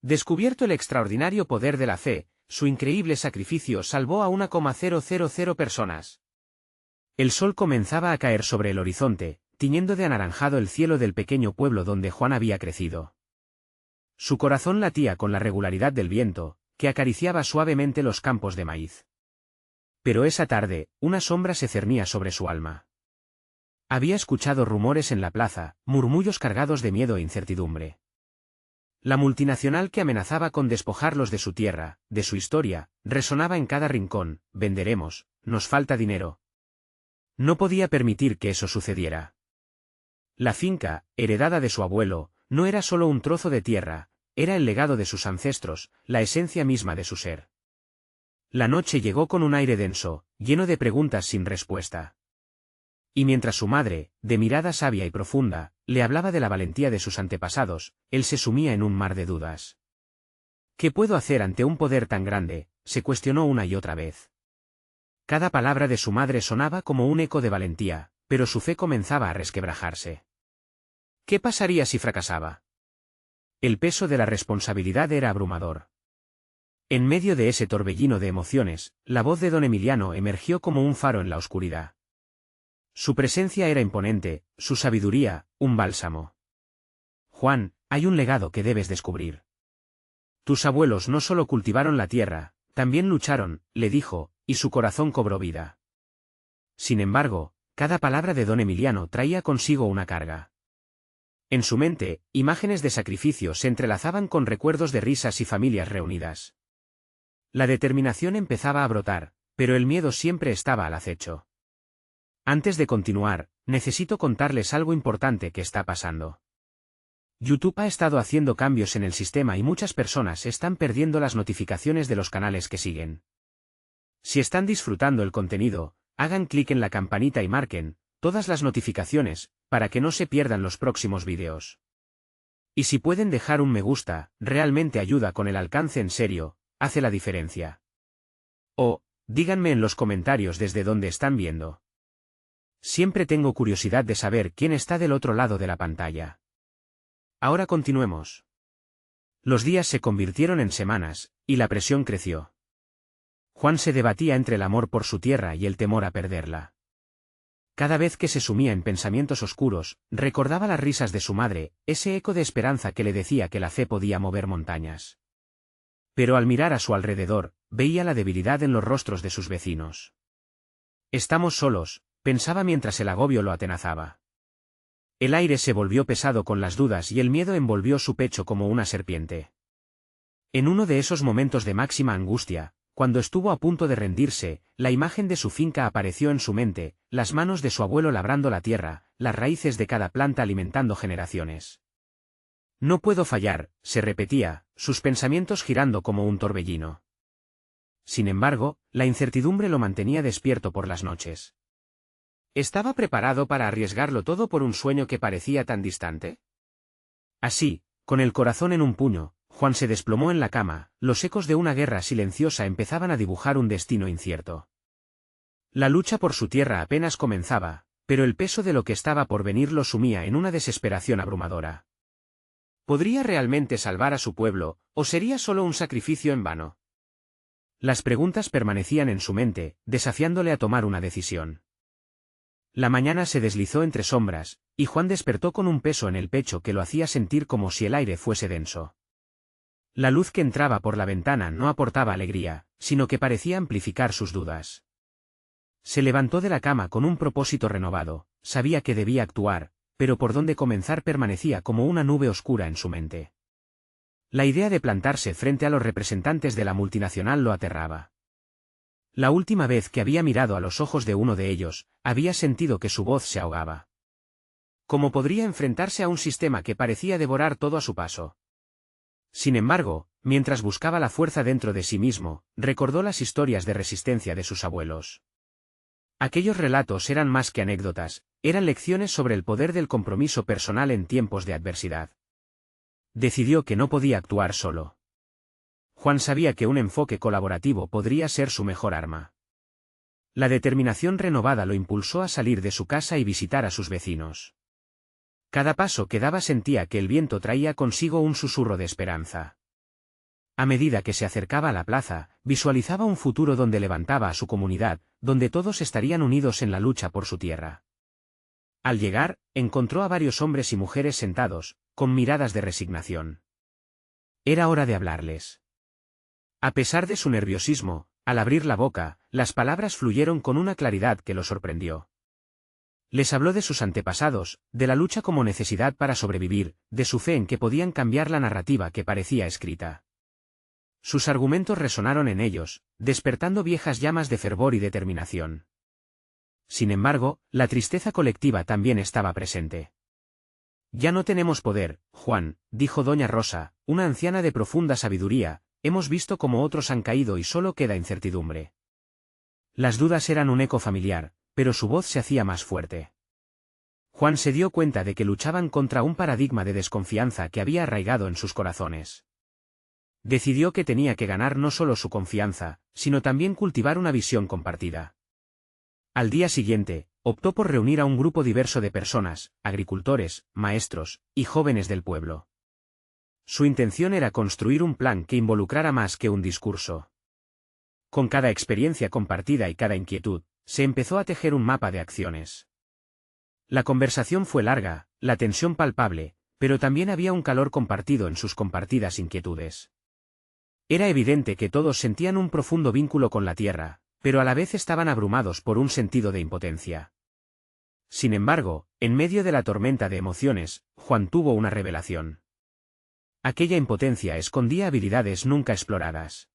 Descubierto el extraordinario poder de la fe, su increíble sacrificio salvó a 1,000 personas. El sol comenzaba a caer sobre el horizonte, tiñendo de anaranjado el cielo del pequeño pueblo donde Juan había crecido. Su corazón latía con la regularidad del viento, que acariciaba suavemente los campos de maíz. Pero esa tarde, una sombra se cernía sobre su alma. Había escuchado rumores en la plaza, murmullos cargados de miedo e incertidumbre. La multinacional que amenazaba con despojarlos de su tierra, de su historia, resonaba en cada rincón: venderemos, nos falta dinero. No podía permitir que eso sucediera. La finca, heredada de su abuelo, no era solo un trozo de tierra, era el legado de sus ancestros, la esencia misma de su ser. La noche llegó con un aire denso, lleno de preguntas sin respuesta. Y mientras su madre, de mirada sabia y profunda, le hablaba de la valentía de sus antepasados, él se sumía en un mar de dudas. ¿Qué puedo hacer ante un poder tan grande?, se cuestionó una y otra vez. Cada palabra de su madre sonaba como un eco de valentía, pero su fe comenzaba a resquebrajarse. ¿Qué pasaría si fracasaba? El peso de la responsabilidad era abrumador. En medio de ese torbellino de emociones, la voz de don Emiliano emergió como un faro en la oscuridad. Su presencia era imponente, su sabiduría, un bálsamo. Juan, hay un legado que debes descubrir. Tus abuelos no solo cultivaron la tierra, también lucharon, le dijo, y su corazón cobró vida. Sin embargo, cada palabra de don Emiliano traía consigo una carga. En su mente, imágenes de sacrificio se entrelazaban con recuerdos de risas y familias reunidas. La determinación empezaba a brotar, pero el miedo siempre estaba al acecho. Antes de continuar, necesito contarles algo importante que está pasando. YouTube ha estado haciendo cambios en el sistema y muchas personas están perdiendo las notificaciones de los canales que siguen. Si están disfrutando el contenido, hagan clic en la campanita y marquen todas las notificaciones, para que no se pierdan los próximos vídeos. Y si pueden dejar un me gusta, realmente ayuda con el alcance, en serio, hace la diferencia. O, díganme en los comentarios desde dónde están viendo. Siempre tengo curiosidad de saber quién está del otro lado de la pantalla. Ahora continuemos. Los días se convirtieron en semanas, y la presión creció. Juan se debatía entre el amor por su tierra y el temor a perderla. Cada vez que se sumía en pensamientos oscuros, recordaba las risas de su madre, ese eco de esperanza que le decía que la fe podía mover montañas. Pero al mirar a su alrededor, veía la debilidad en los rostros de sus vecinos. Estamos solos, pensaba mientras el agobio lo atenazaba. El aire se volvió pesado con las dudas y el miedo envolvió su pecho como una serpiente. En uno de esos momentos de máxima angustia, cuando estuvo a punto de rendirse, la imagen de su finca apareció en su mente, las manos de su abuelo labrando la tierra, las raíces de cada planta alimentando generaciones. No puedo fallar, se repetía, sus pensamientos girando como un torbellino. Sin embargo, la incertidumbre lo mantenía despierto por las noches. ¿Estaba preparado para arriesgarlo todo por un sueño que parecía tan distante? Así, con el corazón en un puño, Juan se desplomó en la cama, los ecos de una guerra silenciosa empezaban a dibujar un destino incierto. La lucha por su tierra apenas comenzaba, pero el peso de lo que estaba por venir lo sumía en una desesperación abrumadora. ¿Podría realmente salvar a su pueblo, o sería solo un sacrificio en vano? Las preguntas permanecían en su mente, desafiándole a tomar una decisión. La mañana se deslizó entre sombras, y Juan despertó con un peso en el pecho que lo hacía sentir como si el aire fuese denso. La luz que entraba por la ventana no aportaba alegría, sino que parecía amplificar sus dudas. Se levantó de la cama con un propósito renovado, sabía que debía actuar, pero por dónde comenzar permanecía como una nube oscura en su mente. La idea de plantarse frente a los representantes de la multinacional lo aterraba. La última vez que había mirado a los ojos de uno de ellos, había sentido que su voz se ahogaba. ¿Cómo podría enfrentarse a un sistema que parecía devorar todo a su paso? Sin embargo, mientras buscaba la fuerza dentro de sí mismo, recordó las historias de resistencia de sus abuelos. Aquellos relatos eran más que anécdotas, eran lecciones sobre el poder del compromiso personal en tiempos de adversidad. Decidió que no podía actuar solo. Juan sabía que un enfoque colaborativo podría ser su mejor arma. La determinación renovada lo impulsó a salir de su casa y visitar a sus vecinos. Cada paso que daba sentía que el viento traía consigo un susurro de esperanza. A medida que se acercaba a la plaza, visualizaba un futuro donde levantaba a su comunidad, donde todos estarían unidos en la lucha por su tierra. Al llegar, encontró a varios hombres y mujeres sentados, con miradas de resignación. Era hora de hablarles. A pesar de su nerviosismo, al abrir la boca, las palabras fluyeron con una claridad que lo sorprendió. Les habló de sus antepasados, de la lucha como necesidad para sobrevivir, de su fe en que podían cambiar la narrativa que parecía escrita. Sus argumentos resonaron en ellos, despertando viejas llamas de fervor y determinación. Sin embargo, la tristeza colectiva también estaba presente. Ya no tenemos poder, Juan, dijo doña Rosa, una anciana de profunda sabiduría, hemos visto cómo otros han caído y solo queda incertidumbre. Las dudas eran un eco familiar, pero su voz se hacía más fuerte. Juan se dio cuenta de que luchaban contra un paradigma de desconfianza que había arraigado en sus corazones. Decidió que tenía que ganar no solo su confianza, sino también cultivar una visión compartida. Al día siguiente, optó por reunir a un grupo diverso de personas, agricultores, maestros, y jóvenes del pueblo. Su intención era construir un plan que involucrara más que un discurso. Con cada experiencia compartida y cada inquietud, se empezó a tejer un mapa de acciones. La conversación fue larga, la tensión palpable, pero también había un calor compartido en sus compartidas inquietudes. Era evidente que todos sentían un profundo vínculo con la tierra, pero a la vez estaban abrumados por un sentido de impotencia. Sin embargo, en medio de la tormenta de emociones, Juan tuvo una revelación. Aquella impotencia escondía habilidades nunca exploradas.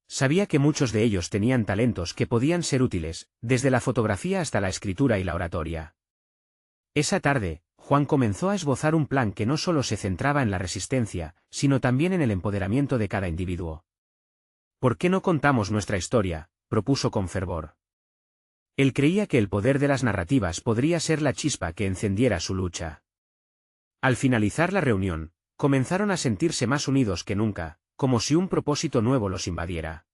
Sabía que muchos de ellos tenían talentos que podían ser útiles, desde la fotografía hasta la escritura y la oratoria. Esa tarde, Juan comenzó a esbozar un plan que no solo se centraba en la resistencia, sino también en el empoderamiento de cada individuo. ¿Por qué no contamos nuestra historia?, propuso con fervor. Él creía que el poder de las narrativas podría ser la chispa que encendiera su lucha. Al finalizar la reunión, comenzaron a sentirse más unidos que nunca, como si un propósito nuevo los invadiera.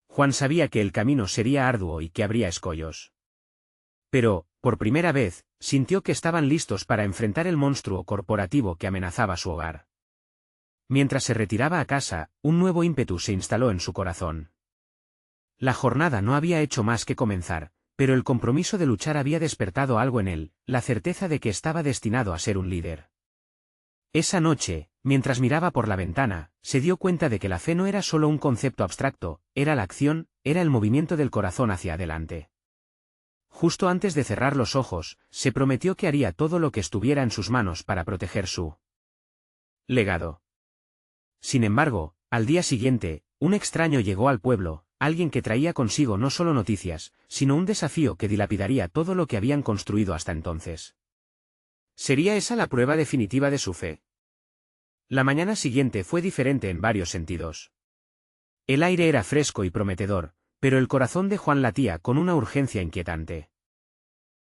Juan sabía que el camino sería arduo y que habría escollos. Pero, por primera vez, sintió que estaban listos para enfrentar el monstruo corporativo que amenazaba su hogar. Mientras se retiraba a casa, un nuevo ímpetu se instaló en su corazón. La jornada no había hecho más que comenzar, pero el compromiso de luchar había despertado algo en él, la certeza de que estaba destinado a ser un líder. Esa noche, mientras miraba por la ventana, se dio cuenta de que la fe no era solo un concepto abstracto, era la acción, era el movimiento del corazón hacia adelante. Justo antes de cerrar los ojos, se prometió que haría todo lo que estuviera en sus manos para proteger su legado. Sin embargo, al día siguiente, un extraño llegó al pueblo, alguien que traía consigo no solo noticias, sino un desafío que dilapidaría todo lo que habían construido hasta entonces. ¿Sería esa la prueba definitiva de su fe? La mañana siguiente fue diferente en varios sentidos. El aire era fresco y prometedor, pero el corazón de Juan latía con una urgencia inquietante.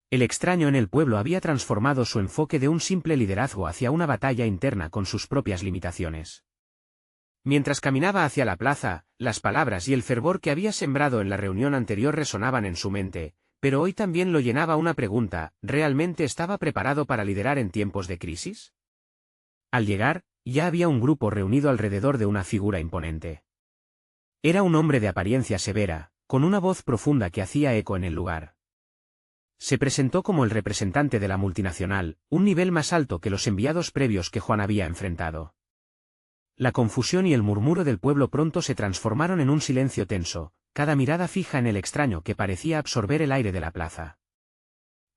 El extraño en el pueblo había transformado su enfoque de un simple liderazgo hacia una batalla interna con sus propias limitaciones. Mientras caminaba hacia la plaza, las palabras y el fervor que había sembrado en la reunión anterior resonaban en su mente, pero hoy también lo llenaba una pregunta: ¿realmente estaba preparado para liderar en tiempos de crisis? Al llegar, ya había un grupo reunido alrededor de una figura imponente. Era un hombre de apariencia severa, con una voz profunda que hacía eco en el lugar. Se presentó como el representante de la multinacional, un nivel más alto que los enviados previos que Juan había enfrentado. La confusión y el murmuro del pueblo pronto se transformaron en un silencio tenso, cada mirada fija en el extraño que parecía absorber el aire de la plaza.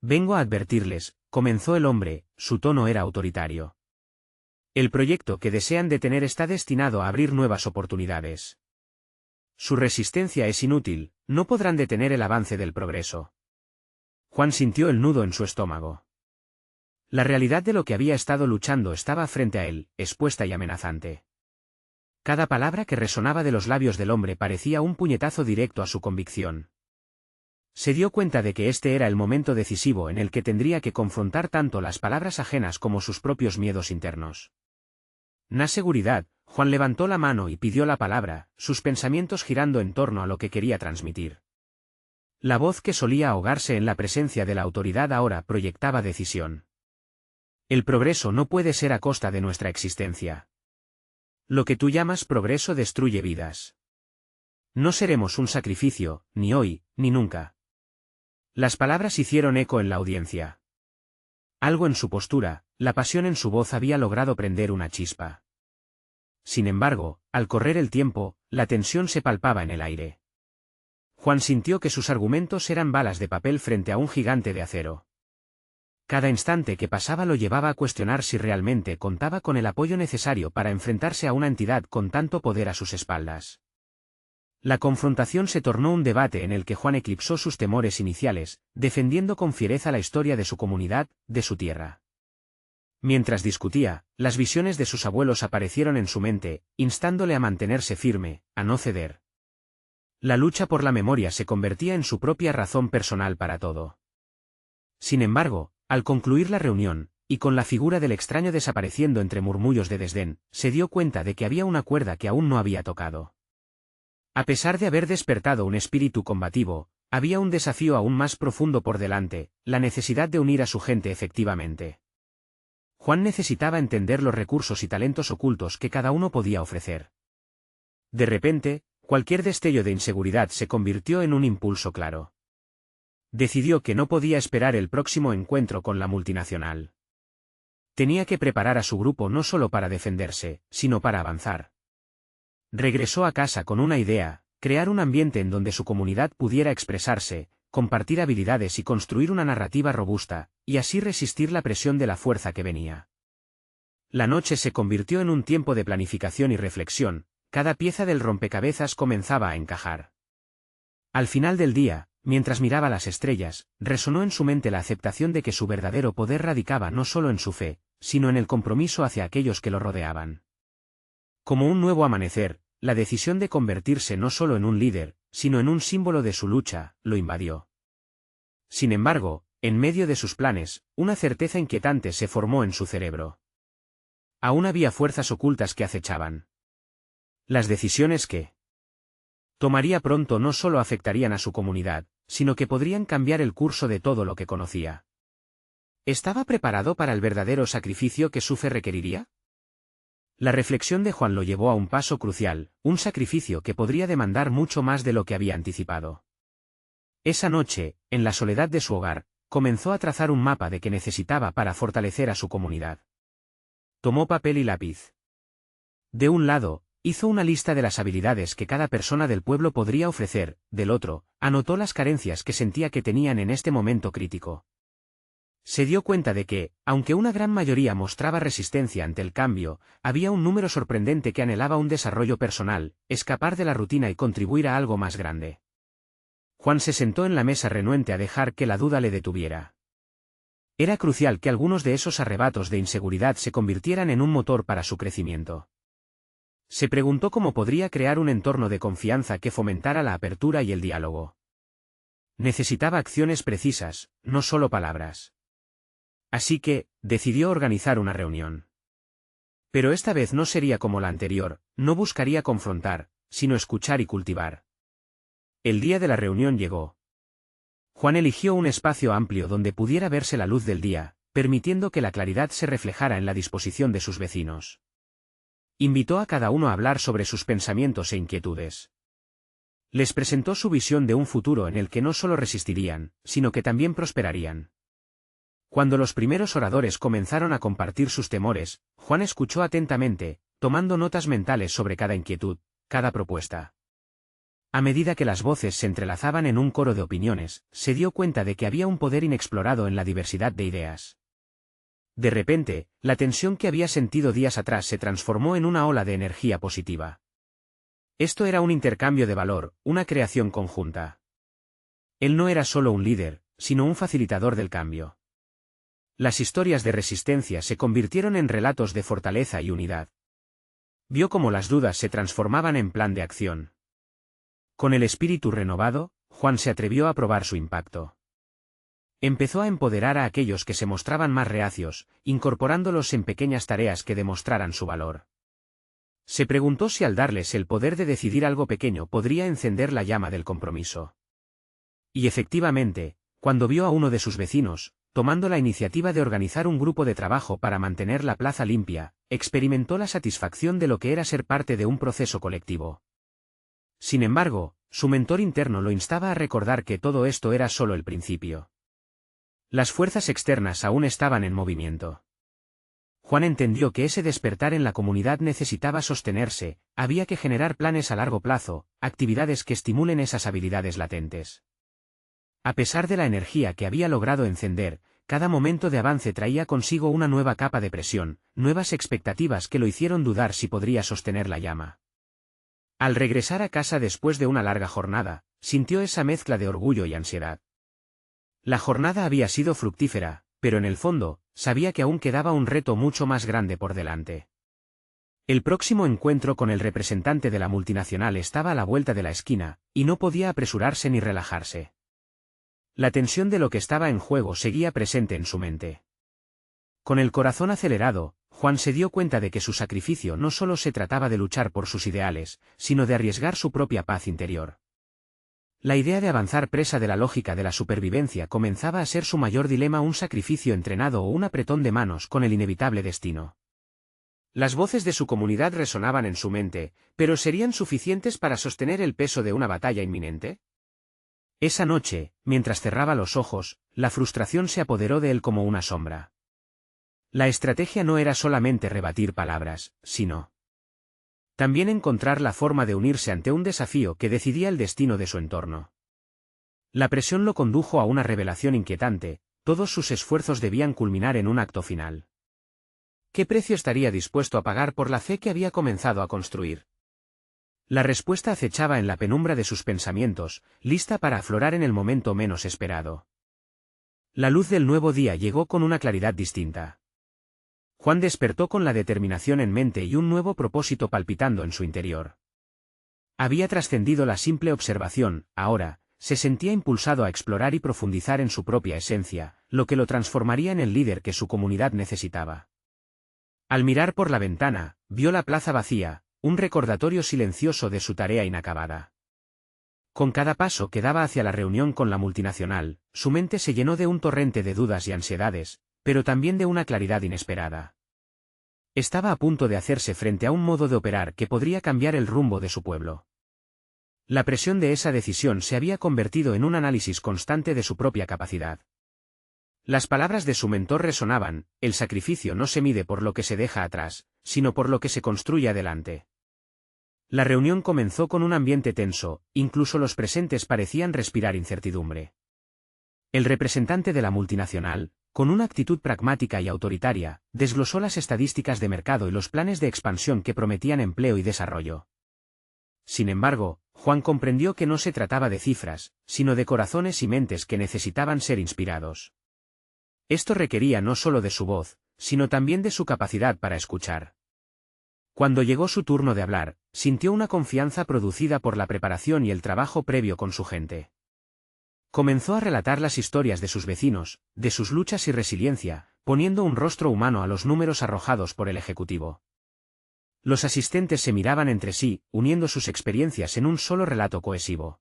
«Vengo a advertirles», comenzó el hombre, su tono era autoritario. «El proyecto que desean detener está destinado a abrir nuevas oportunidades. Su resistencia es inútil, no podrán detener el avance del progreso». Juan sintió el nudo en su estómago. La realidad de lo que había estado luchando estaba frente a él, expuesta y amenazante. Cada palabra que resonaba de los labios del hombre parecía un puñetazo directo a su convicción. Se dio cuenta de que este era el momento decisivo en el que tendría que confrontar tanto las palabras ajenas como sus propios miedos internos. «Na seguridad», Juan levantó la mano y pidió la palabra, sus pensamientos girando en torno a lo que quería transmitir. La voz que solía ahogarse en la presencia de la autoridad ahora proyectaba decisión. «El progreso no puede ser a costa de nuestra existencia. Lo que tú llamas progreso destruye vidas. No seremos un sacrificio, ni hoy, ni nunca. Las palabras hicieron eco en la audiencia. Algo en su postura, la pasión en su voz había logrado prender una chispa. Sin embargo, al correr el tiempo, la tensión se palpaba en el aire. Juan sintió que sus argumentos eran balas de papel frente a un gigante de acero. Cada instante que pasaba lo llevaba a cuestionar si realmente contaba con el apoyo necesario para enfrentarse a una entidad con tanto poder a sus espaldas. La confrontación se tornó un debate en el que Juan eclipsó sus temores iniciales, defendiendo con fiereza la historia de su comunidad, de su tierra. Mientras discutía, las visiones de sus abuelos aparecieron en su mente, instándole a mantenerse firme, a no ceder. La lucha por la memoria se convertía en su propia razón personal para todo. Sin embargo, al concluir la reunión, y con la figura del extraño desapareciendo entre murmullos de desdén, se dio cuenta de que había una cuerda que aún no había tocado. A pesar de haber despertado un espíritu combativo, había un desafío aún más profundo por delante, la necesidad de unir a su gente efectivamente. Juan necesitaba entender los recursos y talentos ocultos que cada uno podía ofrecer. De repente, cualquier destello de inseguridad se convirtió en un impulso claro. Decidió que no podía esperar el próximo encuentro con la multinacional. Tenía que preparar a su grupo no solo para defenderse, sino para avanzar. Regresó a casa con una idea: crear un ambiente en donde su comunidad pudiera expresarse, compartir habilidades y construir una narrativa robusta, y así resistir la presión de la fuerza que venía. La noche se convirtió en un tiempo de planificación y reflexión, cada pieza del rompecabezas comenzaba a encajar. Al final del día, mientras miraba las estrellas, resonó en su mente la aceptación de que su verdadero poder radicaba no solo en su fe, sino en el compromiso hacia aquellos que lo rodeaban. Como un nuevo amanecer, la decisión de convertirse no solo en un líder, sino en un símbolo de su lucha, lo invadió. Sin embargo, en medio de sus planes, una certeza inquietante se formó en su cerebro. Aún había fuerzas ocultas que acechaban. Las decisiones que tomaría pronto no solo afectarían a su comunidad, sino que podrían cambiar el curso de todo lo que conocía. ¿Estaba preparado para el verdadero sacrificio que su fe requeriría? La reflexión de Juan lo llevó a un paso crucial, un sacrificio que podría demandar mucho más de lo que había anticipado. Esa noche, en la soledad de su hogar, comenzó a trazar un mapa de que necesitaba para fortalecer a su comunidad. Tomó papel y lápiz. De un lado, hizo una lista de las habilidades que cada persona del pueblo podría ofrecer; del otro, anotó las carencias que sentía que tenían en este momento crítico. Se dio cuenta de que, aunque una gran mayoría mostraba resistencia ante el cambio, había un número sorprendente que anhelaba un desarrollo personal, escapar de la rutina y contribuir a algo más grande. Juan se sentó en la mesa renuente a dejar que la duda le detuviera. Era crucial que algunos de esos arrebatos de inseguridad se convirtieran en un motor para su crecimiento. Se preguntó cómo podría crear un entorno de confianza que fomentara la apertura y el diálogo. Necesitaba acciones precisas, no solo palabras. Así que, decidió organizar una reunión. Pero esta vez no sería como la anterior, no buscaría confrontar, sino escuchar y cultivar. El día de la reunión llegó. Juan eligió un espacio amplio donde pudiera verse la luz del día, permitiendo que la claridad se reflejara en la disposición de sus vecinos. Invitó a cada uno a hablar sobre sus pensamientos e inquietudes. Les presentó su visión de un futuro en el que no solo resistirían, sino que también prosperarían. Cuando los primeros oradores comenzaron a compartir sus temores, Juan escuchó atentamente, tomando notas mentales sobre cada inquietud, cada propuesta. A medida que las voces se entrelazaban en un coro de opiniones, se dio cuenta de que había un poder inexplorado en la diversidad de ideas. De repente, la tensión que había sentido días atrás se transformó en una ola de energía positiva. Esto era un intercambio de valor, una creación conjunta. Él no era solo un líder, sino un facilitador del cambio. Las historias de resistencia se convirtieron en relatos de fortaleza y unidad. Vio cómo las dudas se transformaban en plan de acción. Con el espíritu renovado, Juan se atrevió a probar su impacto. Empezó a empoderar a aquellos que se mostraban más reacios, incorporándolos en pequeñas tareas que demostraran su valor. Se preguntó si al darles el poder de decidir algo pequeño podría encender la llama del compromiso. Y efectivamente, cuando vio a uno de sus vecinos, tomando la iniciativa de organizar un grupo de trabajo para mantener la plaza limpia, experimentó la satisfacción de lo que era ser parte de un proceso colectivo. Sin embargo, su mentor interno lo instaba a recordar que todo esto era solo el principio. Las fuerzas externas aún estaban en movimiento. Juan entendió que ese despertar en la comunidad necesitaba sostenerse, había que generar planes a largo plazo, actividades que estimulen esas habilidades latentes. A pesar de la energía que había logrado encender, cada momento de avance traía consigo una nueva capa de presión, nuevas expectativas que lo hicieron dudar si podría sostener la llama. Al regresar a casa después de una larga jornada, sintió esa mezcla de orgullo y ansiedad. La jornada había sido fructífera, pero en el fondo, sabía que aún quedaba un reto mucho más grande por delante. El próximo encuentro con el representante de la multinacional estaba a la vuelta de la esquina, y no podía apresurarse ni relajarse. La tensión de lo que estaba en juego seguía presente en su mente. Con el corazón acelerado, Juan se dio cuenta de que su sacrificio no solo se trataba de luchar por sus ideales, sino de arriesgar su propia paz interior. La idea de avanzar presa de la lógica de la supervivencia comenzaba a ser su mayor dilema, un sacrificio entrenado o un apretón de manos con el inevitable destino. Las voces de su comunidad resonaban en su mente, pero ¿serían suficientes para sostener el peso de una batalla inminente? Esa noche, mientras cerraba los ojos, la frustración se apoderó de él como una sombra. La estrategia no era solamente rebatir palabras, sino también encontrar la forma de unirse ante un desafío que decidía el destino de su entorno. La presión lo condujo a una revelación inquietante, todos sus esfuerzos debían culminar en un acto final. ¿Qué precio estaría dispuesto a pagar por la fe que había comenzado a construir? La respuesta acechaba en la penumbra de sus pensamientos, lista para aflorar en el momento menos esperado. La luz del nuevo día llegó con una claridad distinta. Juan despertó con la determinación en mente y un nuevo propósito palpitando en su interior. Había trascendido la simple observación, ahora, se sentía impulsado a explorar y profundizar en su propia esencia, lo que lo transformaría en el líder que su comunidad necesitaba. Al mirar por la ventana, vio la plaza vacía, un recordatorio silencioso de su tarea inacabada. Con cada paso que daba hacia la reunión con la multinacional, su mente se llenó de un torrente de dudas y ansiedades, pero también de una claridad inesperada. Estaba a punto de hacerse frente a un modo de operar que podría cambiar el rumbo de su pueblo. La presión de esa decisión se había convertido en un análisis constante de su propia capacidad. Las palabras de su mentor resonaban: el sacrificio no se mide por lo que se deja atrás, sino por lo que se construye adelante. La reunión comenzó con un ambiente tenso, incluso los presentes parecían respirar incertidumbre. El representante de la multinacional, con una actitud pragmática y autoritaria, desglosó las estadísticas de mercado y los planes de expansión que prometían empleo y desarrollo. Sin embargo, Juan comprendió que no se trataba de cifras, sino de corazones y mentes que necesitaban ser inspirados. Esto requería no solo de su voz, sino también de su capacidad para escuchar. Cuando llegó su turno de hablar, sintió una confianza producida por la preparación y el trabajo previo con su gente. Comenzó a relatar las historias de sus vecinos, de sus luchas y resiliencia, poniendo un rostro humano a los números arrojados por el ejecutivo. Los asistentes se miraban entre sí, uniendo sus experiencias en un solo relato cohesivo.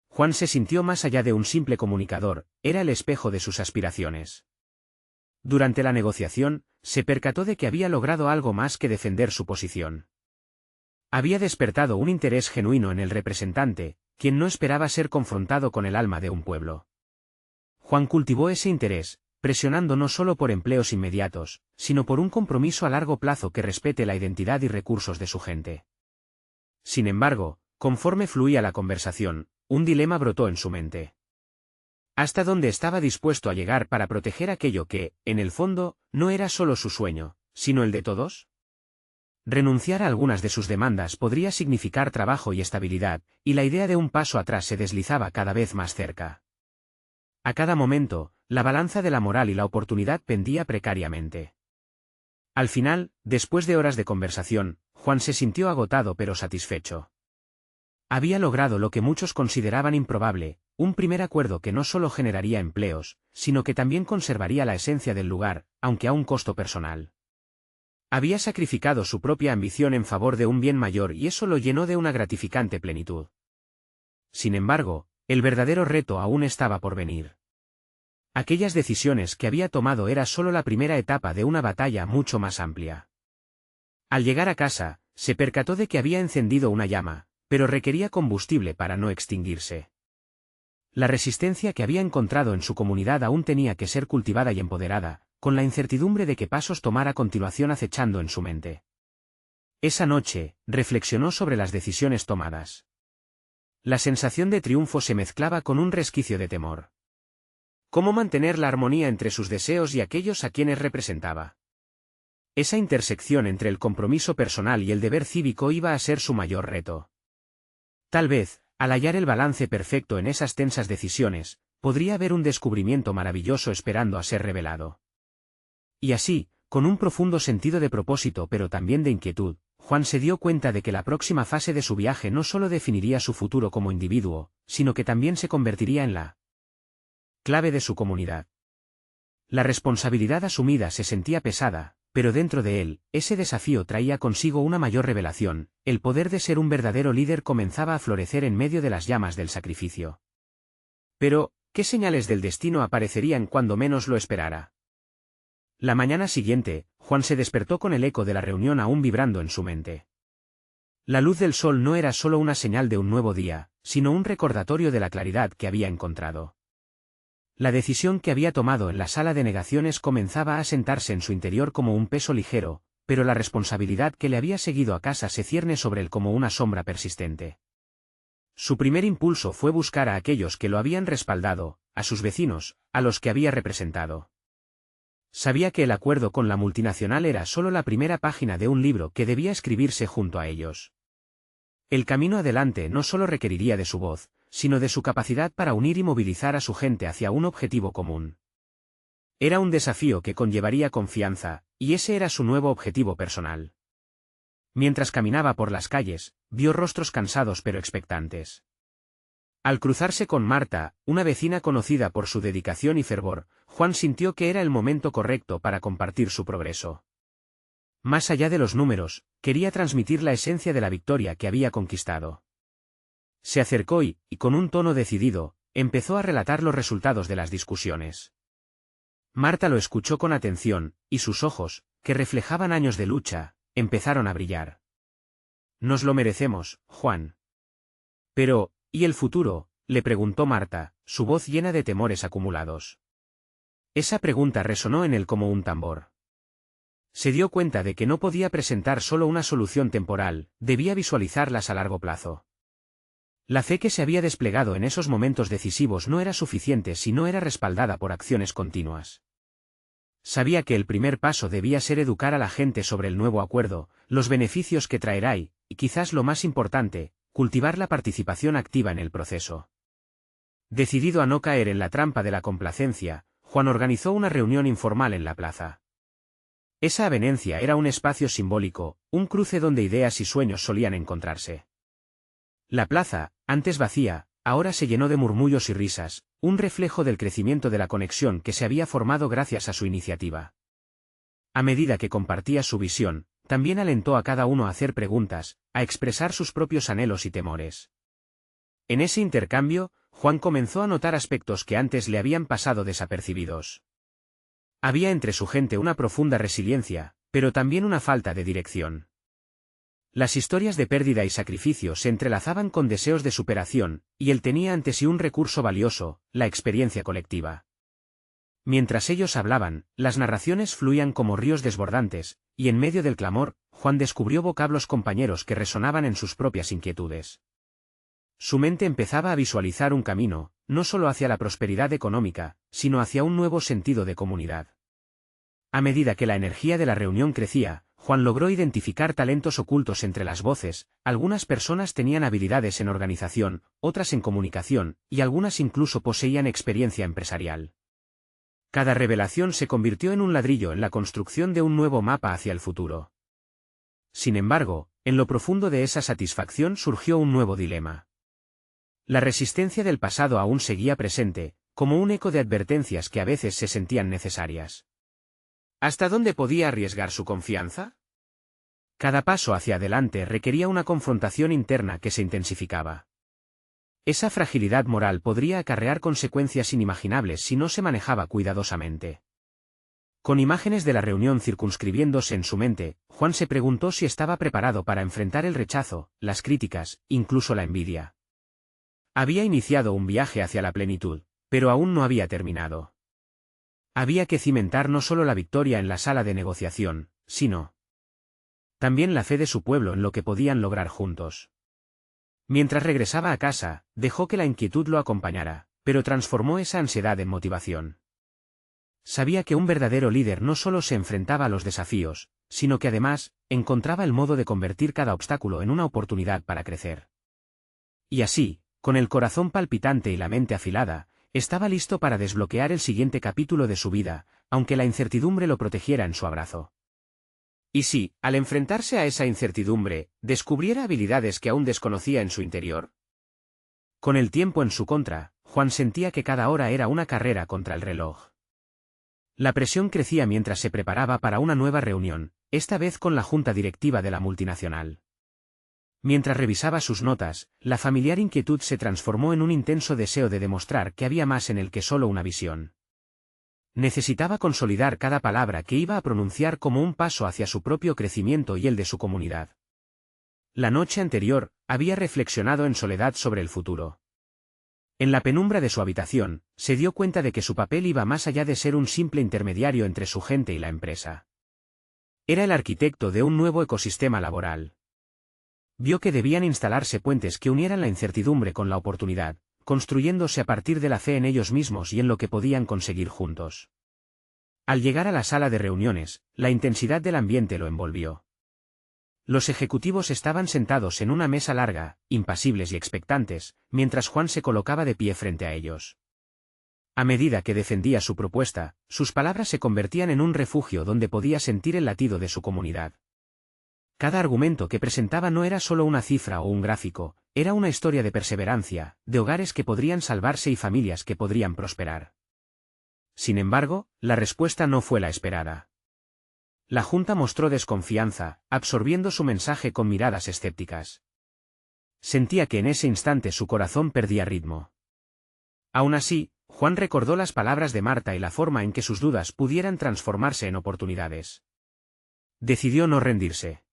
Juan se sintió más allá de un simple comunicador, era el espejo de sus aspiraciones. Durante la negociación, se percató de que había logrado algo más que defender su posición. Había despertado un interés genuino en el representante, quien no esperaba ser confrontado con el alma de un pueblo. Juan cultivó ese interés, presionando no solo por empleos inmediatos, sino por un compromiso a largo plazo que respete la identidad y recursos de su gente. Sin embargo, conforme fluía la conversación, un dilema brotó en su mente. ¿Hasta dónde estaba dispuesto a llegar para proteger aquello que, en el fondo, no era solo su sueño, sino el de todos? Renunciar a algunas de sus demandas podría significar trabajo y estabilidad, y la idea de un paso atrás se deslizaba cada vez más cerca. A cada momento, la balanza de la moral y la oportunidad pendía precariamente. Al final, después de horas de conversación, Juan se sintió agotado pero satisfecho. Había logrado lo que muchos consideraban improbable, un primer acuerdo que no solo generaría empleos, sino que también conservaría la esencia del lugar, aunque a un costo personal. Había sacrificado su propia ambición en favor de un bien mayor y eso lo llenó de una gratificante plenitud. Sin embargo, el verdadero reto aún estaba por venir. Aquellas decisiones que había tomado era solo la primera etapa de una batalla mucho más amplia. Al llegar a casa, se percató de que había encendido una llama, pero requería combustible para no extinguirse. La resistencia que había encontrado en su comunidad aún tenía que ser cultivada y empoderada, con la incertidumbre de qué pasos tomar a continuación acechando en su mente. Esa noche, reflexionó sobre las decisiones tomadas. La sensación de triunfo se mezclaba con un resquicio de temor. ¿Cómo mantener la armonía entre sus deseos y aquellos a quienes representaba? Esa intersección entre el compromiso personal y el deber cívico iba a ser su mayor reto. Tal vez, al hallar el balance perfecto en esas tensas decisiones, podría haber un descubrimiento maravilloso esperando a ser revelado. Y así, con un profundo sentido de propósito pero también de inquietud, Juan se dio cuenta de que la próxima fase de su viaje no solo definiría su futuro como individuo, sino que también se convertiría en la clave de su comunidad. La responsabilidad asumida se sentía pesada, pero dentro de él, ese desafío traía consigo una mayor revelación, el poder de ser un verdadero líder comenzaba a florecer en medio de las llamas del sacrificio. Pero, ¿qué señales del destino aparecerían cuando menos lo esperara? La mañana siguiente, Juan se despertó con el eco de la reunión aún vibrando en su mente. La luz del sol no era solo una señal de un nuevo día, sino un recordatorio de la claridad que había encontrado. La decisión que había tomado en la sala de negaciones comenzaba a sentarse en su interior como un peso ligero, pero la responsabilidad que le había seguido a casa se cierne sobre él como una sombra persistente. Su primer impulso fue buscar a aquellos que lo habían respaldado, a sus vecinos, a los que había representado. Sabía que el acuerdo con la multinacional era solo la primera página de un libro que debía escribirse junto a ellos. El camino adelante no solo requeriría de su voz, sino de su capacidad para unir y movilizar a su gente hacia un objetivo común. Era un desafío que conllevaría confianza, y ese era su nuevo objetivo personal. Mientras caminaba por las calles, vio rostros cansados pero expectantes. Al cruzarse con Marta, una vecina conocida por su dedicación y fervor, Juan sintió que era el momento correcto para compartir su progreso. Más allá de los números, quería transmitir la esencia de la victoria que había conquistado. Se acercó y, con un tono decidido, empezó a relatar los resultados de las discusiones. Marta lo escuchó con atención, y sus ojos, que reflejaban años de lucha, empezaron a brillar. Nos lo merecemos, Juan. Pero, ¿y el futuro?, le preguntó Marta, su voz llena de temores acumulados. Esa pregunta resonó en él como un tambor. Se dio cuenta de que no podía presentar solo una solución temporal, debía visualizarlas a largo plazo. La fe que se había desplegado en esos momentos decisivos no era suficiente si no era respaldada por acciones continuas. Sabía que el primer paso debía ser educar a la gente sobre el nuevo acuerdo, los beneficios que traerá y quizás lo más importante, cultivar la participación activa en el proceso. Decidido a no caer en la trampa de la complacencia, Juan organizó una reunión informal en la plaza. Esa avenencia era un espacio simbólico, un cruce donde ideas y sueños solían encontrarse. La plaza, antes vacía, ahora se llenó de murmullos y risas, un reflejo del crecimiento de la conexión que se había formado gracias a su iniciativa. A medida que compartía su visión, también alentó a cada uno a hacer preguntas, a expresar sus propios anhelos y temores. En ese intercambio, Juan comenzó a notar aspectos que antes le habían pasado desapercibidos. Había entre su gente una profunda resiliencia, pero también una falta de dirección. Las historias de pérdida y sacrificio se entrelazaban con deseos de superación, y él tenía ante sí un recurso valioso, la experiencia colectiva. Mientras ellos hablaban, las narraciones fluían como ríos desbordantes, y en medio del clamor, Juan descubrió vocablos compañeros que resonaban en sus propias inquietudes. Su mente empezaba a visualizar un camino, no solo hacia la prosperidad económica, sino hacia un nuevo sentido de comunidad. A medida que la energía de la reunión crecía, Juan logró identificar talentos ocultos entre las voces, algunas personas tenían habilidades en organización, otras en comunicación, y algunas incluso poseían experiencia empresarial. Cada revelación se convirtió en un ladrillo en la construcción de un nuevo mapa hacia el futuro. Sin embargo, en lo profundo de esa satisfacción surgió un nuevo dilema. La resistencia del pasado aún seguía presente, como un eco de advertencias que a veces se sentían necesarias. ¿Hasta dónde podía arriesgar su confianza? Cada paso hacia adelante requería una confrontación interna que se intensificaba. Esa fragilidad moral podría acarrear consecuencias inimaginables si no se manejaba cuidadosamente. Con imágenes de la reunión circunscribiéndose en su mente, Juan se preguntó si estaba preparado para enfrentar el rechazo, las críticas, incluso la envidia. Había iniciado un viaje hacia la plenitud, pero aún no había terminado. Había que cimentar no solo la victoria en la sala de negociación, sino también la fe de su pueblo en lo que podían lograr juntos. Mientras regresaba a casa, dejó que la inquietud lo acompañara, pero transformó esa ansiedad en motivación. Sabía que un verdadero líder no solo se enfrentaba a los desafíos, sino que además, encontraba el modo de convertir cada obstáculo en una oportunidad para crecer. Y así, con el corazón palpitante y la mente afilada, estaba listo para desbloquear el siguiente capítulo de su vida, aunque la incertidumbre lo protegiera en su abrazo. ¿Y si, al enfrentarse a esa incertidumbre, descubriera habilidades que aún desconocía en su interior? Con el tiempo en su contra, Juan sentía que cada hora era una carrera contra el reloj. La presión crecía mientras se preparaba para una nueva reunión, esta vez con la junta directiva de la multinacional. Mientras revisaba sus notas, la familiar inquietud se transformó en un intenso deseo de demostrar que había más en él que solo una visión. Necesitaba consolidar cada palabra que iba a pronunciar como un paso hacia su propio crecimiento y el de su comunidad. La noche anterior, había reflexionado en soledad sobre el futuro. En la penumbra de su habitación, se dio cuenta de que su papel iba más allá de ser un simple intermediario entre su gente y la empresa. Era el arquitecto de un nuevo ecosistema laboral. Vio que debían instalarse puentes que unieran la incertidumbre con la oportunidad, construyéndose a partir de la fe en ellos mismos y en lo que podían conseguir juntos. Al llegar a la sala de reuniones, la intensidad del ambiente lo envolvió. Los ejecutivos estaban sentados en una mesa larga, impasibles y expectantes, mientras Juan se colocaba de pie frente a ellos. A medida que defendía su propuesta, sus palabras se convertían en un refugio donde podía sentir el latido de su comunidad. Cada argumento que presentaba no era solo una cifra o un gráfico, era una historia de perseverancia, de hogares que podrían salvarse y familias que podrían prosperar. Sin embargo, la respuesta no fue la esperada. La junta mostró desconfianza, absorbiendo su mensaje con miradas escépticas. Sentía que en ese instante su corazón perdía ritmo. Aún así, Juan recordó las palabras de Marta y la forma en que sus dudas pudieran transformarse en oportunidades. Decidió no rendirse.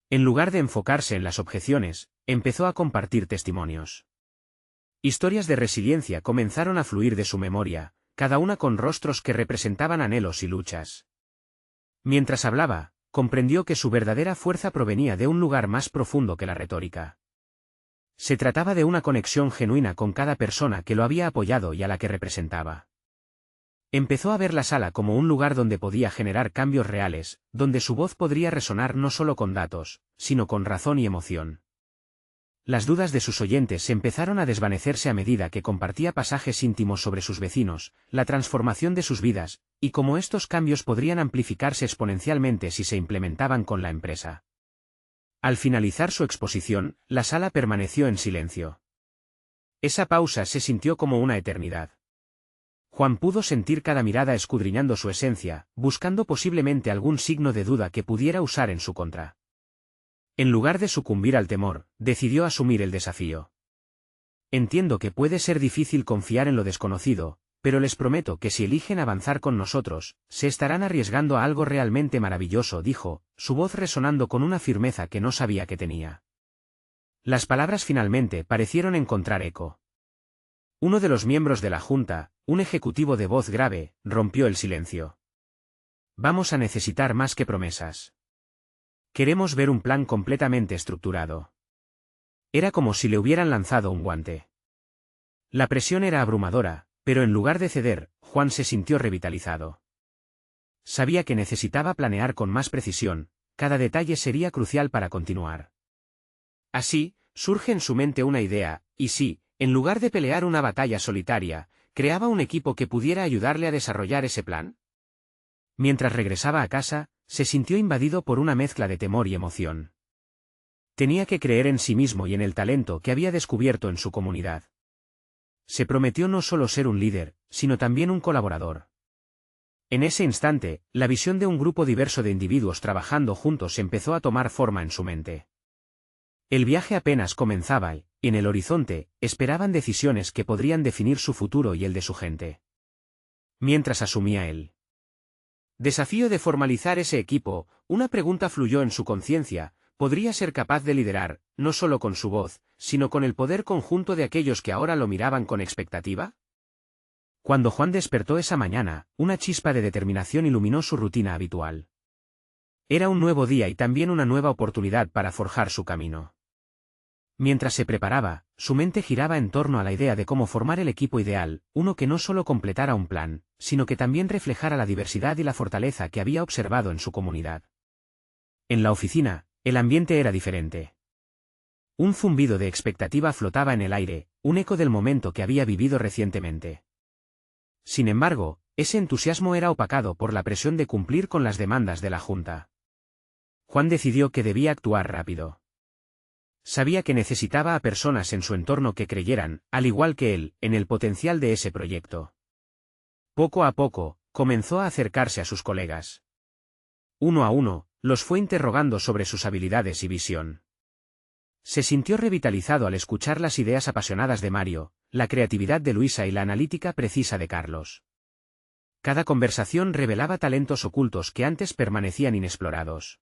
En lugar de enfocarse en las objeciones, empezó a compartir testimonios. Historias de resiliencia comenzaron a fluir de su memoria, cada una con rostros que representaban anhelos y luchas. Mientras hablaba, comprendió que su verdadera fuerza provenía de un lugar más profundo que la retórica. Se trataba de una conexión genuina con cada persona que lo había apoyado y a la que representaba. Empezó a ver la sala como un lugar donde podía generar cambios reales, donde su voz podría resonar no solo con datos, sino con razón y emoción. Las dudas de sus oyentes empezaron a desvanecerse a medida que compartía pasajes íntimos sobre sus vecinos, la transformación de sus vidas, y cómo estos cambios podrían amplificarse exponencialmente si se implementaban con la empresa. Al finalizar su exposición, la sala permaneció en silencio. Esa pausa se sintió como una eternidad. Juan pudo sentir cada mirada escudriñando su esencia, buscando posiblemente algún signo de duda que pudiera usar en su contra. En lugar de sucumbir al temor, decidió asumir el desafío. Entiendo que puede ser difícil confiar en lo desconocido, pero les prometo que si eligen avanzar con nosotros, se estarán arriesgando a algo realmente maravilloso, dijo, su voz resonando con una firmeza que no sabía que tenía. Las palabras finalmente parecieron encontrar eco. Uno de los miembros de la junta, un ejecutivo de voz grave, rompió el silencio. Vamos a necesitar más que promesas. Queremos ver un plan completamente estructurado. Era como si le hubieran lanzado un guante. La presión era abrumadora, pero en lugar de ceder, Juan se sintió revitalizado. Sabía que necesitaba planear con más precisión, cada detalle sería crucial para continuar. Así, surge en su mente una idea, y sí, en lugar de pelear una batalla solitaria, creaba un equipo que pudiera ayudarle a desarrollar ese plan. Mientras regresaba a casa, se sintió invadido por una mezcla de temor y emoción. Tenía que creer en sí mismo y en el talento que había descubierto en su comunidad. Se prometió no solo ser un líder, sino también un colaborador. En ese instante, la visión de un grupo diverso de individuos trabajando juntos empezó a tomar forma en su mente. El viaje apenas comenzaba y, en el horizonte, esperaban decisiones que podrían definir su futuro y el de su gente. Mientras asumía él. Desafío de formalizar ese equipo, una pregunta fluyó en su conciencia. ¿Podría ser capaz de liderar, no solo con su voz, sino con el poder conjunto de aquellos que ahora lo miraban con expectativa? Cuando Juan despertó esa mañana, una chispa de determinación iluminó su rutina habitual. Era un nuevo día y también una nueva oportunidad para forjar su camino. Mientras se preparaba, su mente giraba en torno a la idea de cómo formar el equipo ideal, uno que no solo completara un plan, sino que también reflejara la diversidad y la fortaleza que había observado en su comunidad. En la oficina, el ambiente era diferente. Un zumbido de expectativa flotaba en el aire, un eco del momento que había vivido recientemente. Sin embargo, ese entusiasmo era opacado por la presión de cumplir con las demandas de la Junta. Juan decidió que debía actuar rápido. Sabía que necesitaba a personas en su entorno que creyeran, al igual que él, en el potencial de ese proyecto. Poco a poco, comenzó a acercarse a sus colegas. Uno a uno, los fue interrogando sobre sus habilidades y visión. Se sintió revitalizado al escuchar las ideas apasionadas de Mario, la creatividad de Luisa y la analítica precisa de Carlos. Cada conversación revelaba talentos ocultos que antes permanecían inexplorados.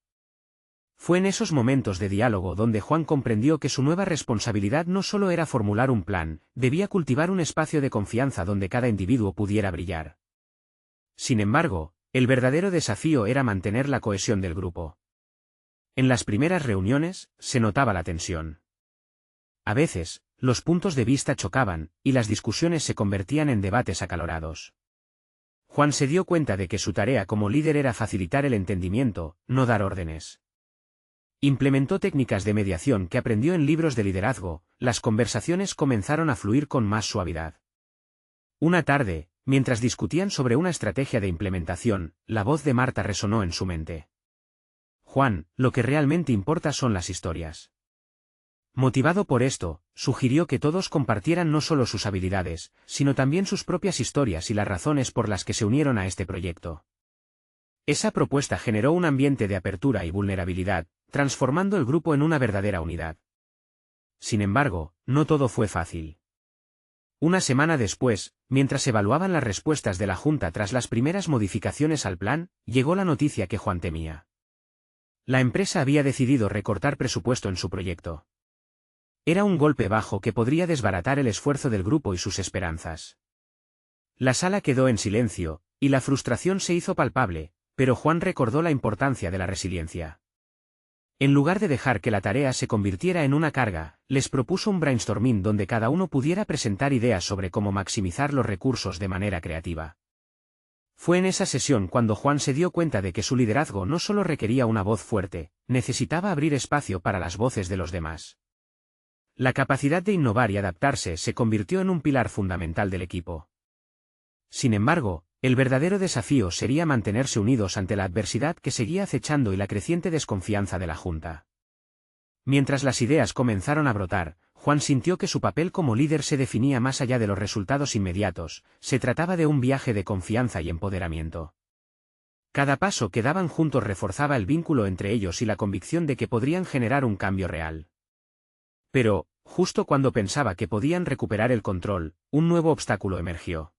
Fue en esos momentos de diálogo donde Juan comprendió que su nueva responsabilidad no solo era formular un plan, debía cultivar un espacio de confianza donde cada individuo pudiera brillar. Sin embargo, el verdadero desafío era mantener la cohesión del grupo. En las primeras reuniones, se notaba la tensión. A veces, los puntos de vista chocaban, y las discusiones se convertían en debates acalorados. Juan se dio cuenta de que su tarea como líder era facilitar el entendimiento, no dar órdenes. Implementó técnicas de mediación que aprendió en libros de liderazgo, las conversaciones comenzaron a fluir con más suavidad. Una tarde, mientras discutían sobre una estrategia de implementación, la voz de Marta resonó en su mente. Juan, lo que realmente importa son las historias. Motivado por esto, sugirió que todos compartieran no solo sus habilidades, sino también sus propias historias y las razones por las que se unieron a este proyecto. Esa propuesta generó un ambiente de apertura y vulnerabilidad, transformando el grupo en una verdadera unidad. Sin embargo, no todo fue fácil. Una semana después, mientras evaluaban las respuestas de la Junta tras las primeras modificaciones al plan, llegó la noticia que Juan temía. La empresa había decidido recortar presupuesto en su proyecto. Era un golpe bajo que podría desbaratar el esfuerzo del grupo y sus esperanzas. La sala quedó en silencio, y la frustración se hizo palpable, pero Juan recordó la importancia de la resiliencia. En lugar de dejar que la tarea se convirtiera en una carga, les propuso un brainstorming donde cada uno pudiera presentar ideas sobre cómo maximizar los recursos de manera creativa. Fue en esa sesión cuando Juan se dio cuenta de que su liderazgo no solo requería una voz fuerte, necesitaba abrir espacio para las voces de los demás. La capacidad de innovar y adaptarse se convirtió en un pilar fundamental del equipo. Sin embargo, el verdadero desafío sería mantenerse unidos ante la adversidad que seguía acechando y la creciente desconfianza de la Junta. Mientras las ideas comenzaron a brotar, Juan sintió que su papel como líder se definía más allá de los resultados inmediatos, se trataba de un viaje de confianza y empoderamiento. Cada paso que daban juntos reforzaba el vínculo entre ellos y la convicción de que podrían generar un cambio real. Pero, justo cuando pensaba que podían recuperar el control, un nuevo obstáculo emergió.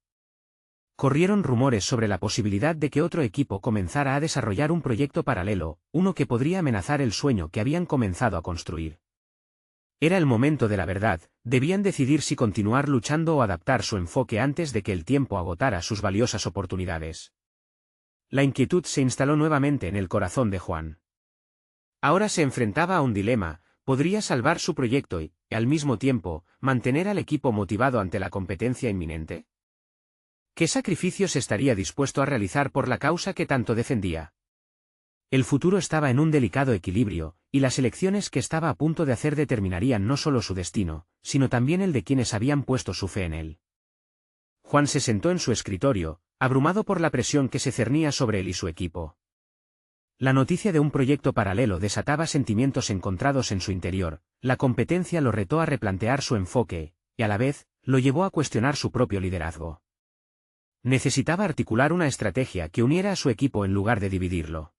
Corrieron rumores sobre la posibilidad de que otro equipo comenzara a desarrollar un proyecto paralelo, uno que podría amenazar el sueño que habían comenzado a construir. Era el momento de la verdad, debían decidir si continuar luchando o adaptar su enfoque antes de que el tiempo agotara sus valiosas oportunidades. La inquietud se instaló nuevamente en el corazón de Juan. Ahora se enfrentaba a un dilema: podría salvar su proyecto y, al mismo tiempo, mantener al equipo motivado ante la competencia inminente. ¿Qué sacrificios estaría dispuesto a realizar por la causa que tanto defendía? El futuro estaba en un delicado equilibrio, y las elecciones que estaba a punto de hacer determinarían no solo su destino, sino también el de quienes habían puesto su fe en él. Juan se sentó en su escritorio, abrumado por la presión que se cernía sobre él y su equipo. La noticia de un proyecto paralelo desataba sentimientos encontrados en su interior, la competencia lo retó a replantear su enfoque, y a la vez, lo llevó a cuestionar su propio liderazgo. Necesitaba articular una estrategia que uniera a su equipo en lugar de dividirlo.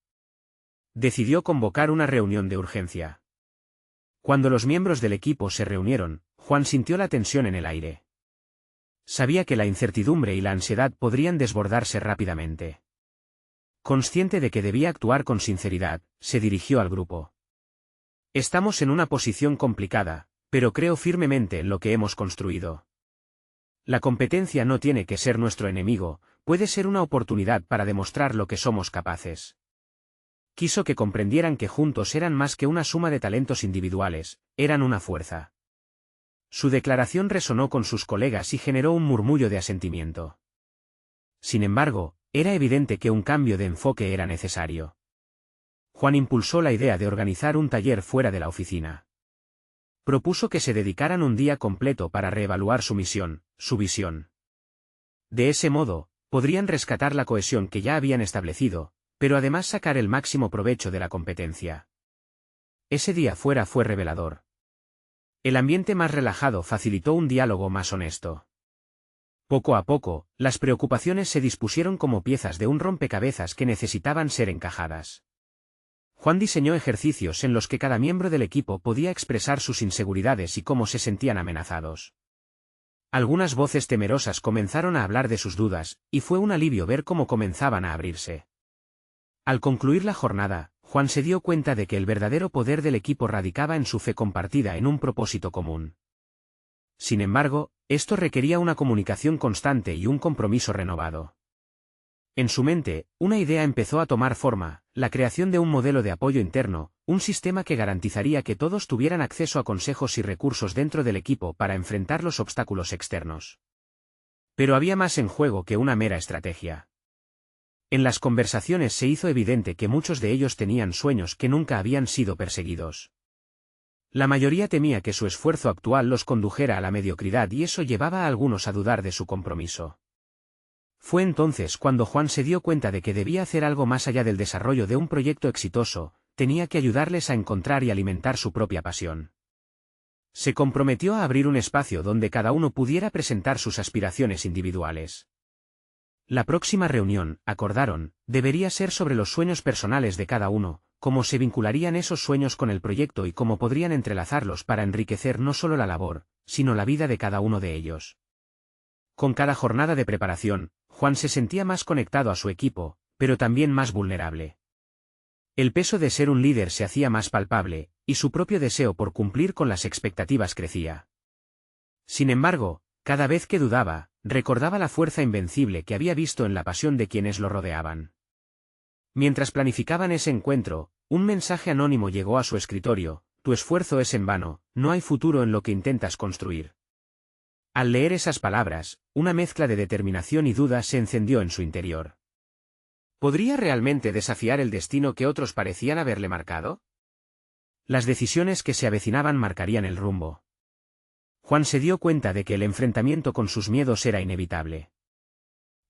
Decidió convocar una reunión de urgencia. Cuando los miembros del equipo se reunieron, Juan sintió la tensión en el aire. Sabía que la incertidumbre y la ansiedad podrían desbordarse rápidamente. Consciente de que debía actuar con sinceridad, se dirigió al grupo. Estamos en una posición complicada, pero creo firmemente en lo que hemos construido. La competencia no tiene que ser nuestro enemigo, puede ser una oportunidad para demostrar lo que somos capaces. Quiso que comprendieran que juntos eran más que una suma de talentos individuales, eran una fuerza. Su declaración resonó con sus colegas y generó un murmullo de asentimiento. Sin embargo, era evidente que un cambio de enfoque era necesario. Juan impulsó la idea de organizar un taller fuera de la oficina. Propuso que se dedicaran un día completo para reevaluar su misión, su visión. De ese modo, podrían rescatar la cohesión que ya habían establecido, pero además sacar el máximo provecho de la competencia. Ese día fuera fue revelador. El ambiente más relajado facilitó un diálogo más honesto. Poco a poco, las preocupaciones se dispusieron como piezas de un rompecabezas que necesitaban ser encajadas. Juan diseñó ejercicios en los que cada miembro del equipo podía expresar sus inseguridades y cómo se sentían amenazados. Algunas voces temerosas comenzaron a hablar de sus dudas, y fue un alivio ver cómo comenzaban a abrirse. Al concluir la jornada, Juan se dio cuenta de que el verdadero poder del equipo radicaba en su fe compartida en un propósito común. Sin embargo, esto requería una comunicación constante y un compromiso renovado. En su mente, una idea empezó a tomar forma, la creación de un modelo de apoyo interno, un sistema que garantizaría que todos tuvieran acceso a consejos y recursos dentro del equipo para enfrentar los obstáculos externos. Pero había más en juego que una mera estrategia. En las conversaciones se hizo evidente que muchos de ellos tenían sueños que nunca habían sido perseguidos. La mayoría temía que su esfuerzo actual los condujera a la mediocridad y eso llevaba a algunos a dudar de su compromiso. Fue entonces cuando Juan se dio cuenta de que debía hacer algo más allá del desarrollo de un proyecto exitoso, tenía que ayudarles a encontrar y alimentar su propia pasión. Se comprometió a abrir un espacio donde cada uno pudiera presentar sus aspiraciones individuales. La próxima reunión, acordaron, debería ser sobre los sueños personales de cada uno, cómo se vincularían esos sueños con el proyecto y cómo podrían entrelazarlos para enriquecer no solo la labor, sino la vida de cada uno de ellos. Con cada jornada de preparación, Juan se sentía más conectado a su equipo, pero también más vulnerable. El peso de ser un líder se hacía más palpable, y su propio deseo por cumplir con las expectativas crecía. Sin embargo, cada vez que dudaba, recordaba la fuerza invencible que había visto en la pasión de quienes lo rodeaban. Mientras planificaban ese encuentro, un mensaje anónimo llegó a su escritorio: tu esfuerzo es en vano, no hay futuro en lo que intentas construir. Al leer esas palabras, una mezcla de determinación y duda se encendió en su interior. ¿Podría realmente desafiar el destino que otros parecían haberle marcado? Las decisiones que se avecinaban marcarían el rumbo. Juan se dio cuenta de que el enfrentamiento con sus miedos era inevitable.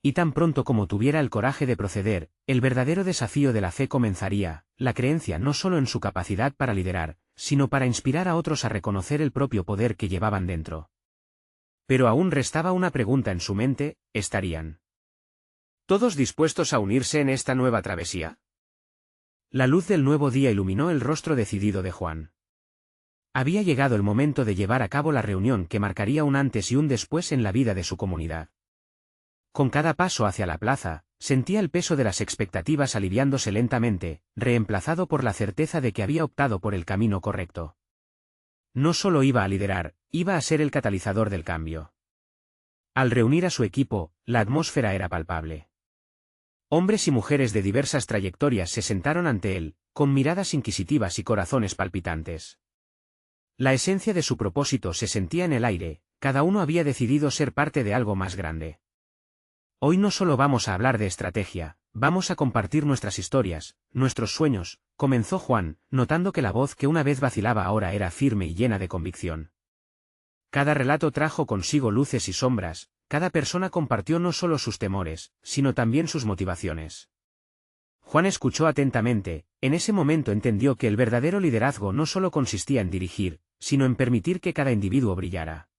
Y tan pronto como tuviera el coraje de proceder, el verdadero desafío de la fe comenzaría, la creencia no solo en su capacidad para liderar, sino para inspirar a otros a reconocer el propio poder que llevaban dentro. Pero aún restaba una pregunta en su mente: ¿estarían todos dispuestos a unirse en esta nueva travesía? La luz del nuevo día iluminó el rostro decidido de Juan. Había llegado el momento de llevar a cabo la reunión que marcaría un antes y un después en la vida de su comunidad. Con cada paso hacia la plaza, sentía el peso de las expectativas aliviándose lentamente, reemplazado por la certeza de que había optado por el camino correcto. No solo iba a liderar, iba a ser el catalizador del cambio. Al reunir a su equipo, la atmósfera era palpable. Hombres y mujeres de diversas trayectorias se sentaron ante él, con miradas inquisitivas y corazones palpitantes. La esencia de su propósito se sentía en el aire, cada uno había decidido ser parte de algo más grande. Hoy no solo vamos a hablar de estrategia, vamos a compartir nuestras historias, nuestros sueños, comenzó Juan, notando que la voz que una vez vacilaba ahora era firme y llena de convicción. Cada relato trajo consigo luces y sombras, cada persona compartió no solo sus temores, sino también sus motivaciones. Juan escuchó atentamente, en ese momento entendió que el verdadero liderazgo no solo consistía en dirigir, sino en permitir que cada individuo brillara.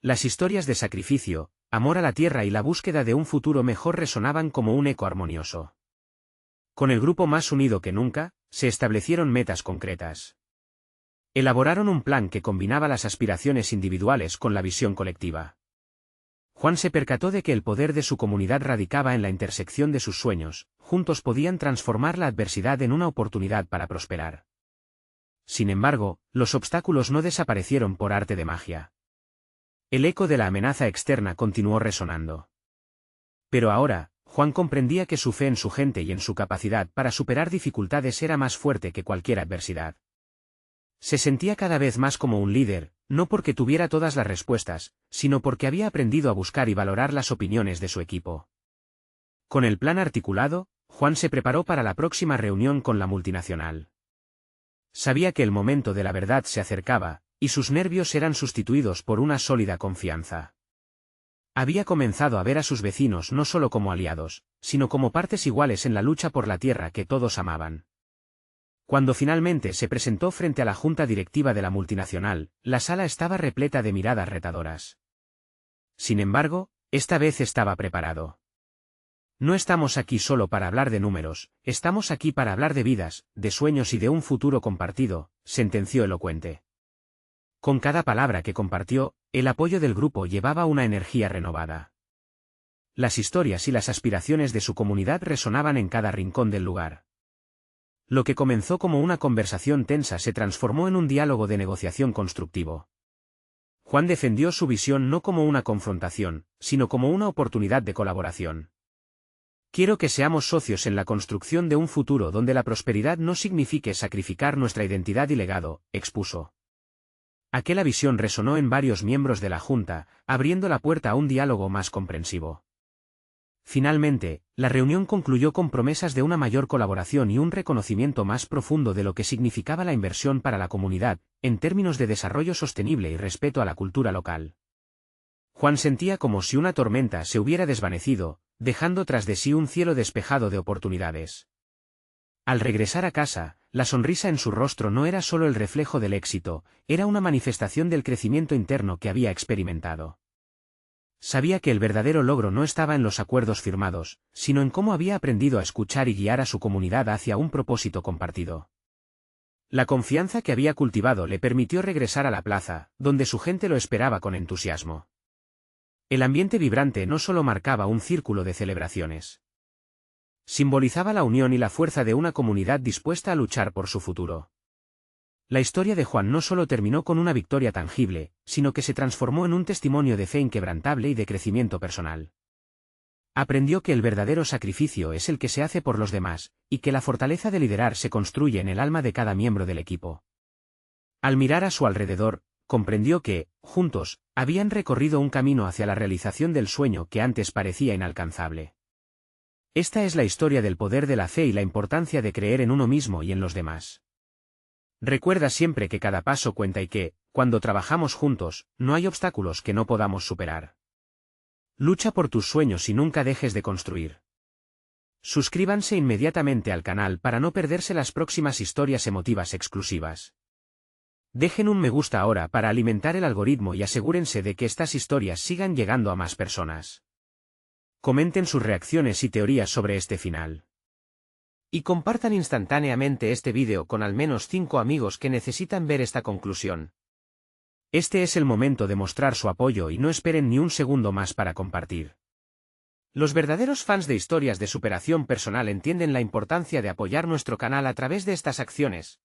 Las historias de sacrificio, amor a la tierra y la búsqueda de un futuro mejor resonaban como un eco armonioso. Con el grupo más unido que nunca, se establecieron metas concretas. Elaboraron un plan que combinaba las aspiraciones individuales con la visión colectiva. Juan se percató de que el poder de su comunidad radicaba en la intersección de sus sueños, juntos podían transformar la adversidad en una oportunidad para prosperar. Sin embargo, los obstáculos no desaparecieron por arte de magia. El eco de la amenaza externa continuó resonando. Pero ahora, Juan comprendía que su fe en su gente y en su capacidad para superar dificultades era más fuerte que cualquier adversidad. Se sentía cada vez más como un líder, no porque tuviera todas las respuestas, sino porque había aprendido a buscar y valorar las opiniones de su equipo. Con el plan articulado, Juan se preparó para la próxima reunión con la multinacional. Sabía que el momento de la verdad se acercaba, y sus nervios eran sustituidos por una sólida confianza. Había comenzado a ver a sus vecinos no solo como aliados, sino como partes iguales en la lucha por la tierra que todos amaban. Cuando finalmente se presentó frente a la junta directiva de la multinacional, la sala estaba repleta de miradas retadoras. Sin embargo, esta vez estaba preparado. No estamos aquí solo para hablar de números, estamos aquí para hablar de vidas, de sueños y de un futuro compartido, sentenció elocuente. Con cada palabra que compartió, el apoyo del grupo llevaba una energía renovada. Las historias y las aspiraciones de su comunidad resonaban en cada rincón del lugar. Lo que comenzó como una conversación tensa se transformó en un diálogo de negociación constructivo. Juan defendió su visión no como una confrontación, sino como una oportunidad de colaboración. Quiero que seamos socios en la construcción de un futuro donde la prosperidad no signifique sacrificar nuestra identidad y legado, expuso. Aquella visión resonó en varios miembros de la Junta, abriendo la puerta a un diálogo más comprensivo. Finalmente, la reunión concluyó con promesas de una mayor colaboración y un reconocimiento más profundo de lo que significaba la inversión para la comunidad, en términos de desarrollo sostenible y respeto a la cultura local. Juan sentía como si una tormenta se hubiera desvanecido, dejando tras de sí un cielo despejado de oportunidades. Al regresar a casa, la sonrisa en su rostro no era solo el reflejo del éxito, era una manifestación del crecimiento interno que había experimentado. Sabía que el verdadero logro no estaba en los acuerdos firmados, sino en cómo había aprendido a escuchar y guiar a su comunidad hacia un propósito compartido. La confianza que había cultivado le permitió regresar a la plaza, donde su gente lo esperaba con entusiasmo. El ambiente vibrante no solo marcaba un círculo de celebraciones. Simbolizaba la unión y la fuerza de una comunidad dispuesta a luchar por su futuro. La historia de Juan no solo terminó con una victoria tangible, sino que se transformó en un testimonio de fe inquebrantable y de crecimiento personal. Aprendió que el verdadero sacrificio es el que se hace por los demás, y que la fortaleza de liderar se construye en el alma de cada miembro del equipo. Al mirar a su alrededor, comprendió que, juntos, habían recorrido un camino hacia la realización del sueño que antes parecía inalcanzable. Esta es la historia del poder de la fe y la importancia de creer en uno mismo y en los demás. Recuerda siempre que cada paso cuenta y que, cuando trabajamos juntos, no hay obstáculos que no podamos superar. Lucha por tus sueños y nunca dejes de construir. Suscríbanse inmediatamente al canal para no perderse las próximas historias emotivas exclusivas. Dejen un me gusta ahora para alimentar el algoritmo y asegúrense de que estas historias sigan llegando a más personas. Comenten sus reacciones y teorías sobre este final. Y compartan instantáneamente este vídeo con al menos 5 amigos que necesitan ver esta conclusión. Este es el momento de mostrar su apoyo y no esperen ni un segundo más para compartir. Los verdaderos fans de historias de superación personal entienden la importancia de apoyar nuestro canal a través de estas acciones.